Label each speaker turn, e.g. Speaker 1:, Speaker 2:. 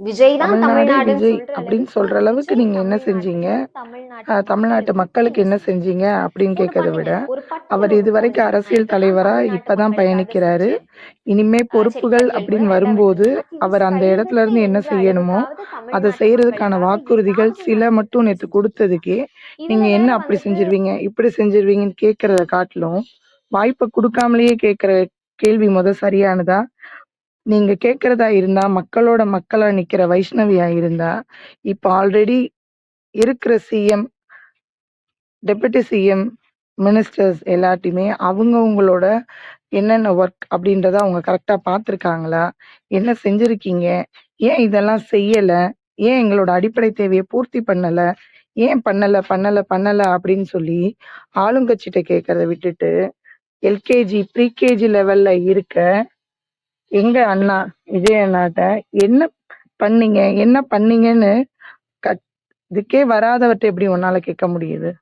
Speaker 1: விஜய் தான்
Speaker 2: தமிழ்நாடு
Speaker 1: தமிழ்நாடுன்னு
Speaker 2: விஜய்
Speaker 1: சொல்ற
Speaker 2: அப்படின்னு
Speaker 1: அளவுக்கு
Speaker 2: சொல்ற அளவுக்கு
Speaker 1: விஜய்
Speaker 2: நீங்க என்ன செஞ்சீங்க?
Speaker 1: தமிழ்நாட்டுக்கு தமிழ்நாட்டு
Speaker 2: தமிழ்நாட்டு
Speaker 1: மக்களுக்கு
Speaker 2: மக்களுக்கு
Speaker 1: என்ன
Speaker 2: என்ன
Speaker 1: செஞ்சீங்க?
Speaker 2: செஞ்சீங்க அப்படின்னு
Speaker 1: ஒண்ணு
Speaker 2: கேட்கறத
Speaker 1: பண்ணுங்க.
Speaker 2: விட,
Speaker 1: ஒரு
Speaker 2: அவர்
Speaker 1: பட்டியல் ஒண்ணு போடுங்க.
Speaker 2: இதுவரைக்கும்
Speaker 1: நான்
Speaker 2: அரசியல்
Speaker 1: இதெல்லாம்
Speaker 2: தலைவரா
Speaker 1: தமிழ்நாட்டு
Speaker 2: இப்பதான்
Speaker 1: மக்களுக்காக
Speaker 2: பயணிக்கிறாரு.
Speaker 1: செஞ்சேன்.
Speaker 2: இனிமே
Speaker 1: சரி
Speaker 2: பொறுப்புகள்
Speaker 1: பட்டியல் போடுங்க.
Speaker 2: அப்படின்னு
Speaker 1: ரெண்டாவது
Speaker 2: வரும்போது,
Speaker 1: அட்லீஸ்ட்
Speaker 2: அவர் அந்த இடத்துல இருந்து என்ன
Speaker 1: 52
Speaker 2: செய்யணுமோ,
Speaker 1: அளவுக்காவது
Speaker 2: அதை
Speaker 1: தமிழ்நாட்டு
Speaker 2: செய்யறதுக்கான
Speaker 1: மக்களுக்காக
Speaker 2: வாக்குறுதிகள்
Speaker 1: ஏதாவது
Speaker 2: சில
Speaker 1: நான்
Speaker 2: மட்டும்
Speaker 1: திட்டங்கள்
Speaker 2: நேத்து
Speaker 1: செஞ்சிருக்கேனா?
Speaker 2: கொடுத்ததுக்கே,
Speaker 1: இதுல
Speaker 2: நீங்க
Speaker 1: வேற
Speaker 2: என்ன அப்படி
Speaker 1: வந்துட்டு
Speaker 2: செஞ்சிருவீங்க, இப்படி செஞ்சிருவீங்கன்னு கேட்கறத காட்டிலும், வாய்ப்பை கொடுக்காமலேயே கேட்கிற கேள்வி சரியானதா? நீங்க கேட்கறதா இருந்தா, மக்களோட மக்களா நிக்கிற வைஷ்ணவியா இருந்தா, இப்ப ஆல்ரெடி இருக்கிற சிஎம், டெபுட்டி சிஎம், மினிஸ்டர்ஸ் எல்லாத்தையுமே அவங்கவங்களோட என்னென்ன ஒர்க் அப்படின்றத அவங்க கரெக்டா பார்த்துருக்காங்களா? என்ன செஞ்சிருக்கீங்க? ஏன் இதெல்லாம் செய்யல? ஏன் எங்களோட அடிப்படை தேவையை பூர்த்தி பண்ணல? ஏன் பண்ணல பண்ணல பண்ணல அப்படின்னு சொல்லி ஆளுங்கட்சிட்ட கேட்கறத விட்டுட்டு, எல்கேஜி ப்ரீகேஜி லெவல்ல இருக்க எங்க அண்ணா விஜய் அண்ணாட்ட என்ன பண்ணீங்க, என்ன பண்ணீங்கன்னு இதுக்கே வராதவர்ட்ட எப்படி உன்னால கேட்க முடியுது?